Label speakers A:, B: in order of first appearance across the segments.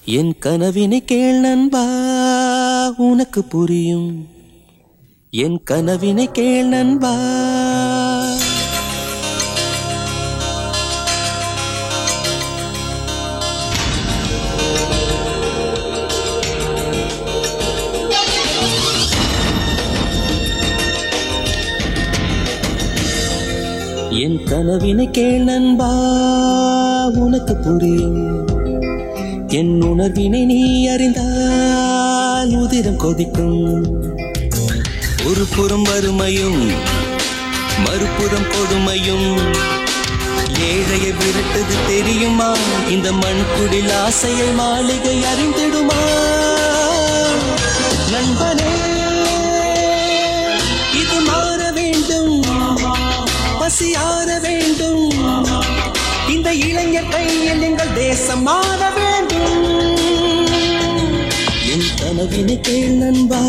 A: என் கனவினை கேள் நண்பா உனக்கு புரியும். என் கனவினை கேள் நண்பா. என் கனவினை கேள் நண்பா உனக்கு புரியும். என் உணர்வினை நீ அறிந்தால் உதிரம் கொதிக்கும். ஒரு புறம் வறுமையும் மறுபுறம் கொடுமையும் ஏழையை விரட்டது தெரியுமா? இந்த மண்குடில் ஆசையை மாளிகை அறிந்திடுமா? நண்பனே இது மாற வேண்டும், பசியார வேண்டும். இந்த இளைஞர் கையில் எங்கள் தேசம் மாற வேண்டும். என் கனவினை கேள் நண்பா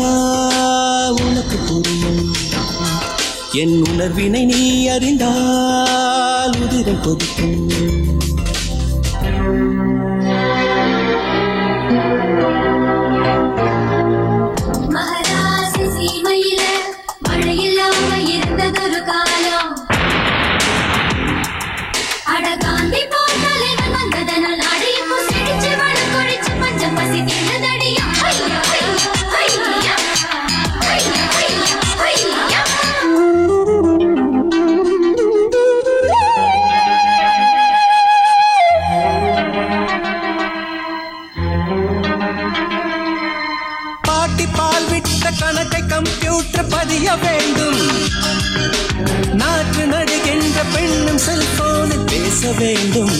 A: உனக்கு புரியும். என் உணர்வினை நீ அறிந்தால் உதிரம் கொதிக்கும்.
B: மகாராசி சீமையில மழையில்லாம இருந்ததொரு காலம். அட காந்தி போட்டாலே வந்ததனால் அடையும் செடிச்சு வளம் கொடிச்சு பஞ்சம் பசி தீர்ந்ததடியா.
A: பாட்டி பால் விட்ட கணக்கை கம்ப்யூட்டர் பதிய வேண்டும். நாற்று நடுகின்ற பெண்ணும் செல்போனில் பேச வேண்டும்.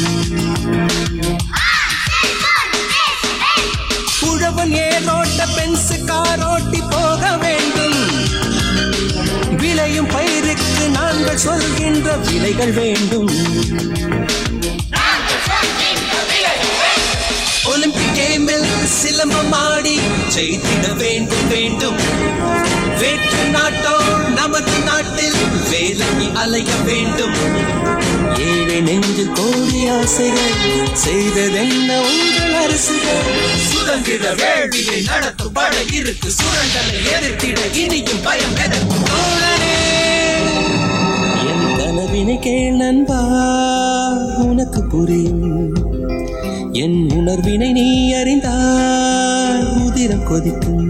A: உழவன் ஏரோட்ட பென்சு காரோட்டி போக வேண்டும். விளையும் பயிருக்கு நாங்கள் சொல்கின்ற விலைகள் வேண்டும். ஒலிம்பிக் கேமில் சிலம்பம் ஆடி ஜெயித்திட வேண்டும் வேண்டும். வேற்று நாட்டோ நமது நாட்டில் வேலைக்கு அலைய வேண்டும். ஏழை நெஞ்சில் கோடி ஆசைகள் செய்ததென்ன உங்கள் அரசுகள். சுதந்திர வேள்வியை நடத்தும் பட இருக்கு. சுரண்டலை எதிர்த்திட இனியும் பயம் எதற்கு தோழனே. என் கனவினை கேள் நண்பா உனக்கு புரியும். என் உணர்வினை நீ அறிந்தால் உதிரம் கொதிக்கும்.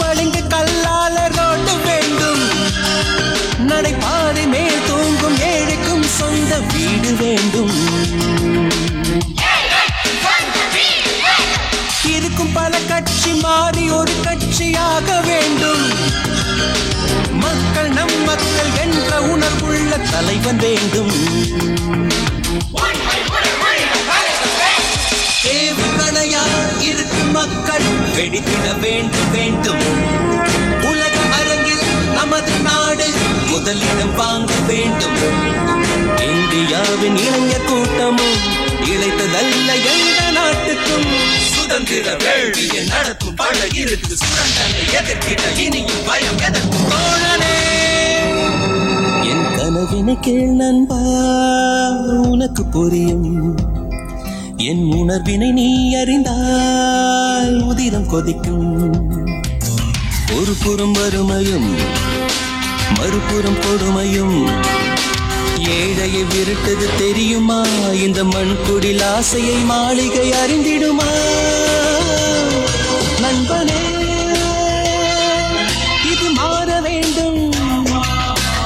A: பளிங்கு கல்லால ரோடு வேண்டும். நடைபாதை மேல் தூங்கும் ஏழைக்கும் சொந்த வீடு வேண்டும். இருக்கும் பல கட்சி மாறி ஒரு கட்சியாக வேண்டும். மக்கள் நம் மக்கள் என்ற உணர்வுள்ள தலைவன் வேண்டும். ஏவுகணையால் இருக்கும் மக்கள் வெடித்திட வேண்டும் வேண்டும். உலக அரங்கில் நமது நாடு முதலிடம் வாங்க வேண்டும். இந்தியாவின் இளைஞர் கூட்டமும் இழைத்ததல்ல எந்த நாட்டுக்கும். சுதந்திர வேள்வியை நடத்தும் பட இருக்கு. சுரண்டனை எதிர்த்திட இனியும் பயம் எதற்கு தோழனே. என் கனவினை கேள் நண்பா உனக்கு புரியும். என் உணர்வினை நீ அறிந்தால் உதிரம் கொதிக்கும். ஒரு புறம் வறுமையும் மறுபுறம் கொடுமையும் ஏழையை விரட்டது தெரியுமா? இந்த மண்குடில் ஆசையை மாளிகை அறிந்திடுமா? நண்பனே இது மாற வேண்டும்,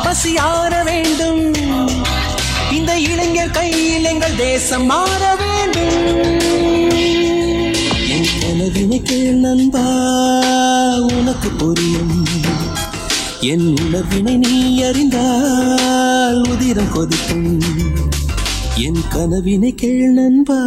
A: பசியார வேண்டும். இந்த இளைஞர் கையில் எங்கள் தேசம் மாற வேண்டும். என் கனவினை கேள் நண்பா உனக்கு புரியும். என் உணர்வினை நீ அறிந்தால் உதிரம் கொதிக்கும் என் கனவினை கேள் நண்பா.